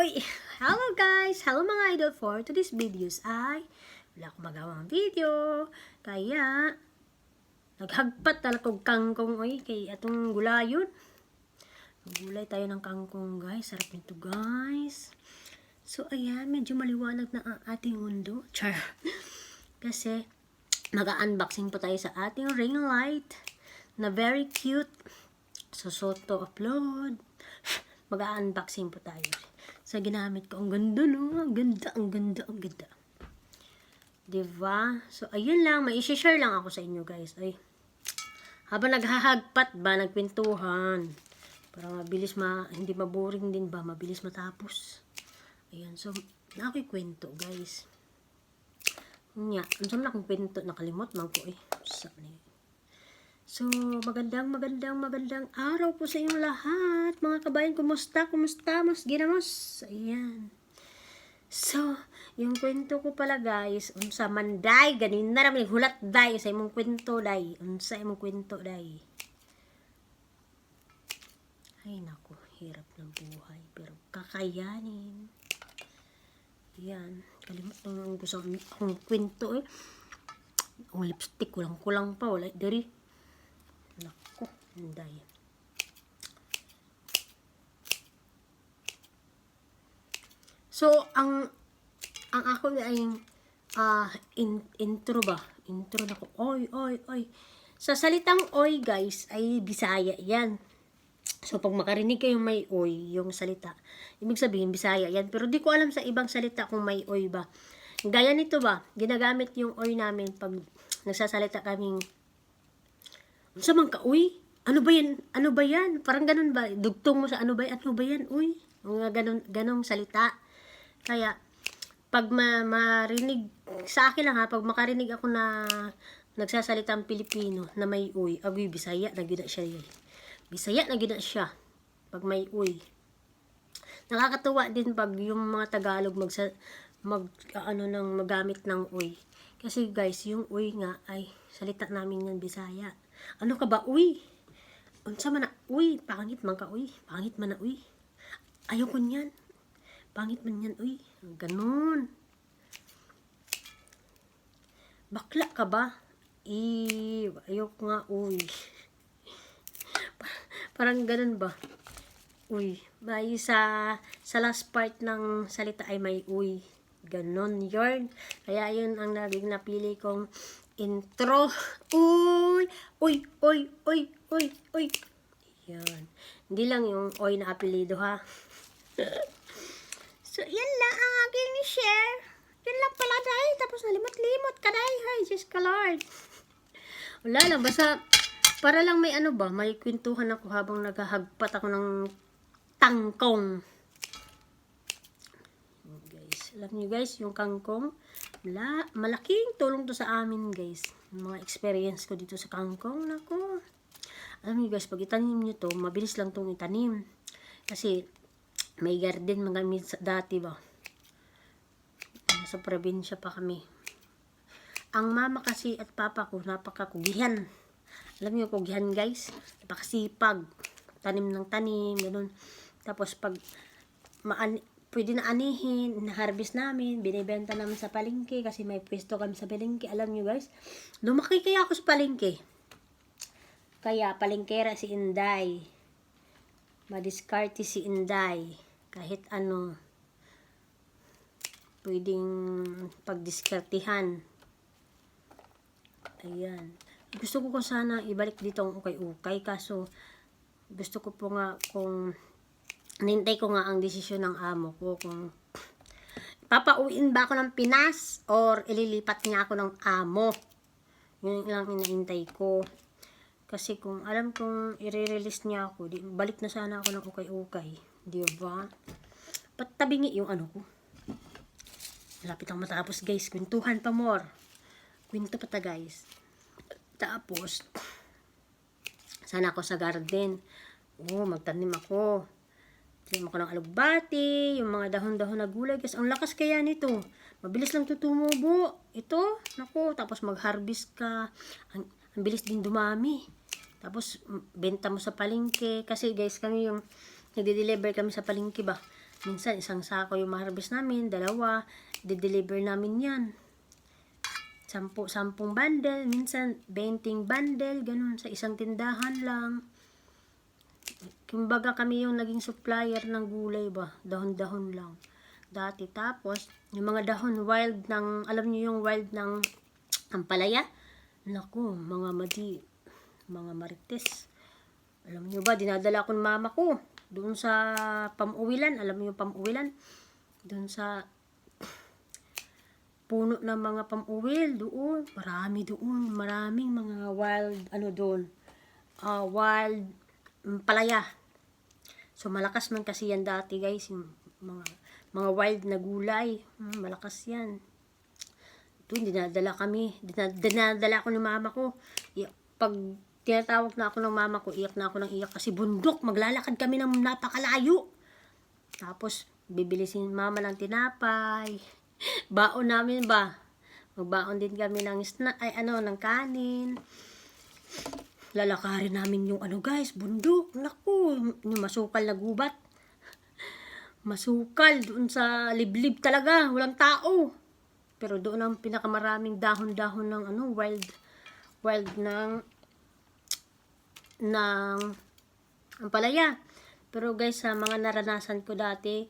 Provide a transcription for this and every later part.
Uy! Hello guys! Hello mga idol! For today's videos ay wala akong magawang video. Kaya naghagpat talaga kong kangkong kay atong gulayon. Gulay tayo ng kangkong guys. Sarap nito guys. So ayan, medyo maliwanag na ang ating mundo. Char! Kasi mag-unboxing po tayo sa ating ring light na very cute. So to upload. Mag-unboxing po tayo. Sa ginamit ko. Ang ganda no? Ang ganda, ang ganda, ang ganda. Diba? So, ayun lang. May isi-share lang ako sa inyo guys. Ay. Habang naghahagpat ba, nagpintuhan. Para mabilis hindi maboring din ba? Mabilis matapos. Ayan. So, nakikwento guys. Nya. Ang sama na akong kwento. Nakalimot man ko So, magandang araw po sa inyong lahat. Mga kabayan, kumusta? Mas ginamos. Ayan. So, yung kwento ko pala guys, unsa man day, ganin na naman hulat day sa imong kwento day. Unsa imong kwento day. Ay nako, hirap ng buhay. Pero kakayanin. Ayan. Kalimot na ko sa akong kwento Ang lipstick, kulang pa. Wala, dari. Nako, hinday. So, ang ako ay intro ba? Intro na ko. Oy. Sa salitang oy guys, ay Bisaya yan. So, pag makarinig kayong may oy, yung salita, ibig sabihin Bisaya yan. Pero di ko alam sa ibang salita kung may oy ba. Gaya nito ba, ginagamit yung oy namin pag nagsasalita kaming unsa man ka, uy? Ano ba yan? Parang ganun ba? Dugtong mo sa ano ba yan, uy? Mga ganong salita. Kaya, pag marinig, sa akin lang pag makarinig ako na nagsasalitang Pilipino na may uy, agoy, Bisaya na gina siya. Bisaya na gina siya. Pag may uy. Nakakatuwa din pag yung mga Tagalog magamit ng uy. Kasi guys, yung uy nga ay salita namin ng Bisaya. Ano ka ba, uy? Unsa man na, uy? Pangit man ka, uy. Pangit man na, uy. Ayoko niyan. Pangit man yan, uy. Ganon. Bakla ka ba? Ayoko nga, uy. Parang ganon ba? Uy. May sa last part ng salita ay may uy. Ganon yun. Kaya yun ang naging napili kong intro. Uy. Yan. Hindi lang yung oy na apelido ha. So, yan lang ang aking share. Yan lang pala dahil. Tapos nalimot-limot ka dahil. Hay, Diyos ka Lord. Wala lang. Basta, para lang may may kwentuhan ako habang naghahagpat ako ng tangkong. Guys, alam nyo guys, yung kangkong, malaking tulong to sa amin guys. Mga experience ko dito sa kangkong, nako. Alam niyo guys, pag itanim niyo to, mabilis lang tong itanim. Kasi may garden mga dati ba. Sa probinsya pa kami. Ang mama kasi at papa ko napakakugihan. Alam niyo kugihan guys, napakasipag. Tanim ng tanim, ganun. Tapos pag pwede na anihin, na-harvest namin, binibenta namin sa palengke kasi may pwesto kami sa palengke. Alam nyo guys, lumaki kaya ako sa palengke. Kaya palengkera si Inday. Madiskarte si Inday. Kahit ano, pwedeng pagdiskartihan. Ayan. Gusto ko sana ibalik dito ang ukay-ukay. Kaso, gusto ko po nga kung nintay ko nga ang desisyon ng amo ko kung papauwiin ba ako ng Pinas or ililipat niya ako ng amo. Yun lang inaintay ko. Kasi kung alam kong i-release niya ako, balik na sana ako ng ukay-ukay. Diba? Patabingi yung ko. Malapit ang matapos guys. Kwentuhan pa more. Kwento pa ta guys. Tapos, sana ako sa garden. Magtanim ako. Tanim ako ng alugbati, yung mga dahon-dahon na gulay. Guys, ang lakas kaya nito. Mabilis lang tumubo. Ito, naku, tapos mag-harvest ka. Ang bilis din dumami. Tapos, benta mo sa palengke. Kasi guys, kami yung nagde-deliver kami sa palengke ba. Minsan, isang sako yung ma-harvest namin, 2, de-deliver namin yan. 10 bundle, minsan 20 bundle, ganun, sa isang tindahan lang. Kumbaga kami yung naging supplier ng gulay ba, dahon-dahon lang. Dati, tapos, yung mga dahon wild ng, alam niyo yung wild ng ampalaya? Naku, mga marites. Alam niyo ba, dinadala ko ng mama ko doon sa Pamuwilan. Alam niyo yung Pamuwilan? Doon sa puno ng mga pamuwil doon. Maraming mga wild, doon. Wild palaya. So, malakas man kasi yan dati, guys. Yung mga wild na gulay. Malakas yan. Doon, dinadala ko ng mama ko. Pag tinatawag na ako ng mama ko, iyak na ako ng iyak kasi bundok, maglalakad kami ng napakalayo. Tapos, bibili si mama ng tinapay. Baon namin ba? Magbaon din kami ng ng kanin. Lalakarin namin yung guys, bundok. Naku, yung masukal na gubat. Masukal, doon sa liblib talaga, walang tao. Pero doon ang pinakamaraming dahon-dahon ng wild ng ampalaya. Pero guys, sa mga naranasan ko dati,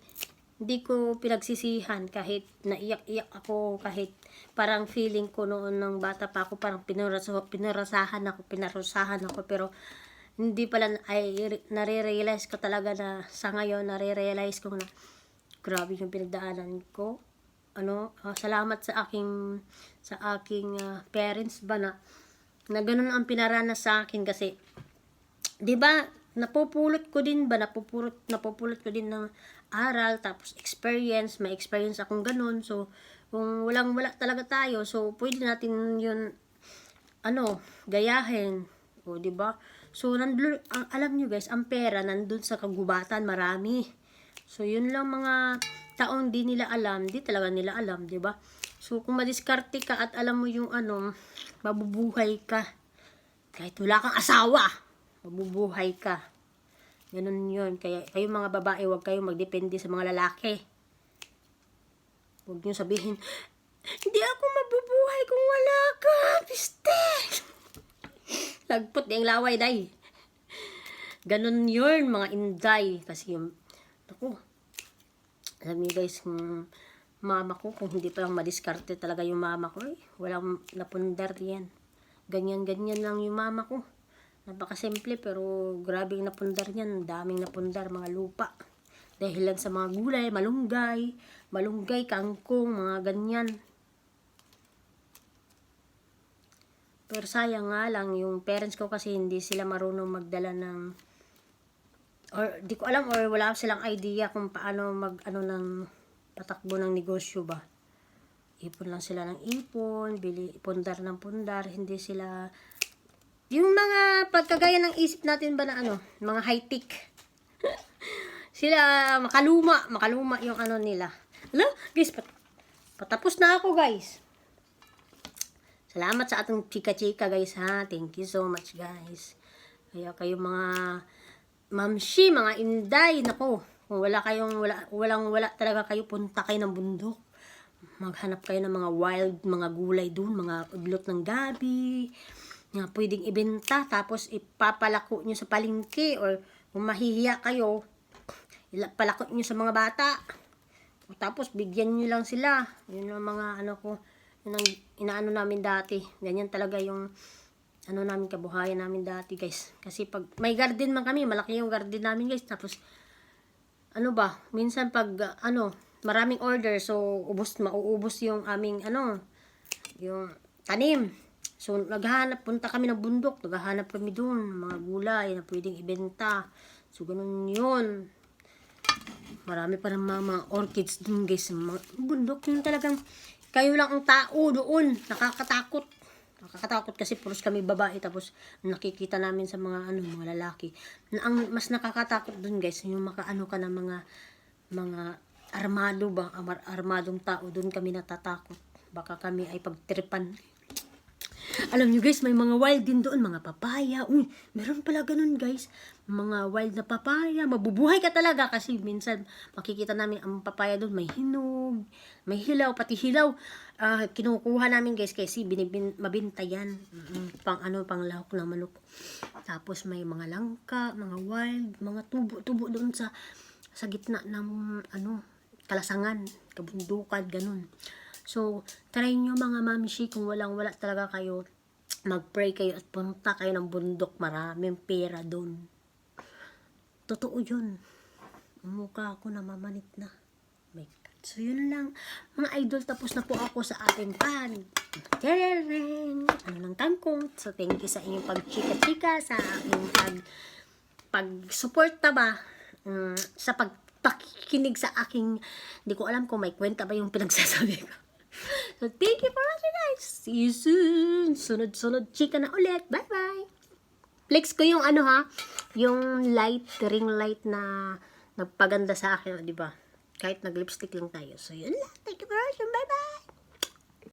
hindi ko pinagsisihan kahit naiyak-iyak ako, kahit parang feeling ko noon ng bata pa ako, parang pinarusahan ako, pero hindi pala, nare-realize ko talaga na sa ngayon, nare-realize ko na grabe yung pinagdaanan ko. Salamat sa aking parents ba na ganun ang pinaranas sa akin kasi 'di ba napupulot ko din ng aral, tapos may experience akong ganun. So kung wala talaga tayo, so pwede natin yun gayahin, o 'di ba? So alam niyo guys, ang pera nandun sa kagubatan, marami. So yun lang mga taong di talaga nila alam, 'di ba? So kung madiskarte ka at alam mo yung mabubuhay ka. Kahit wala kang asawa, mabubuhay ka. Ganun yun. Kaya kayo mga babae, huwag kayong magdepende sa mga lalaki. Huwag niyo sabihin, hindi ako mabubuhay kung wala ka, piste. Lagpot yung laway, day. Ganun yun, mga inday. Kasi alam niyo guys, mama ko, kung hindi pa lang madiskarte talaga yung mama ko, walang napundar yan. Ganyan lang yung mama ko. Napakasimple, pero grabe yung napundar niyan. Daming napundar, mga lupa. Dahilan sa mga gulay, malunggay, kangkong, mga ganyan. Pero sayang nga lang, yung parents ko kasi hindi sila marunong magdala ng, or di ko alam, or wala silang idea kung paano ng patakbo ng negosyo ba. Ipon lang sila ng ipon, pundar ng pundar, hindi sila yung mga pagkagaya ng isip natin ba na mga high-tech. Sila makaluma yung nila. Hello, guys, patapos na ako, guys. Salamat sa atong chika-chika, guys, ha. Thank you so much, guys. Kaya kayo mga mamshi, mga inday, nako, kung wala talaga kayo, punta kayo ng bundok. Maghanap kayo ng mga wild, mga gulay doon, mga udlot ng gabi, nga pwedeng ibenta, tapos ipapalako nyo sa palengke, or kung mahihiya kayo, palako nyo sa mga bata, o tapos bigyan nyo lang sila. Yun ang mga yun ang inaano namin dati. Ganyan talaga yung namin, kabuhayan namin dati, guys. Kasi pag may garden man kami, malaki yung garden namin, guys, tapos minsan pag maraming order, so mauubos yung aming yung tanim. So, punta kami ng bundok, naghahanap kami doon, mga gulay na pwedeng ibenta. So, ganun yun. Marami pa ng mga orchids doon, guys. Mga bundok yun talagang, kayo lang ang tao doon. Nakakatakot. Nakakatakot kasi puros kami babae, tapos nakikita namin sa mga mga lalaki. Ang mas nakakatakot doon, guys, yung ka ng mga armado armadong tao, doon kami natatakot. Baka kami ay pagtripan. Alam nyo guys, may mga wild din doon, mga papaya. Uy, meron pala ganun guys. Mga wild na papaya. Mabubuhay ka talaga kasi minsan makikita namin ang papaya doon. May hinog, may hilaw, pati hilaw. Kinukuha namin guys kasi mabinta yan. Pang pang lahok ng manok. Tapos may mga langka, mga wild, mga tubo doon sa gitna ng kalasangan, kabundukan, ganun. So, try nyo mga mamishi kung wala talaga kayo, mag-pray kayo at punta kayo ng bundok, maraming pera doon. Totoo yun. Ang mukha ko namamanit na. My God. So, yun lang. Mga idol, tapos na po ako sa ating ng kangkong. So, thank you sa inyong pag-chika-chika, sa aking pag-suporta ba, sa pagpakikinig sa aking, hindi ko alam kung may kwenta ba yung pinagsasabi ko. So, thank you for watching guys. See you soon. Sunod-sunod chika na ulit. Bye-bye. Flex ko yung yung ring light na nagpaganda sa akin, di ba? Kahit nag-lipstick lang tayo. So, yun lang. Thank you for watching.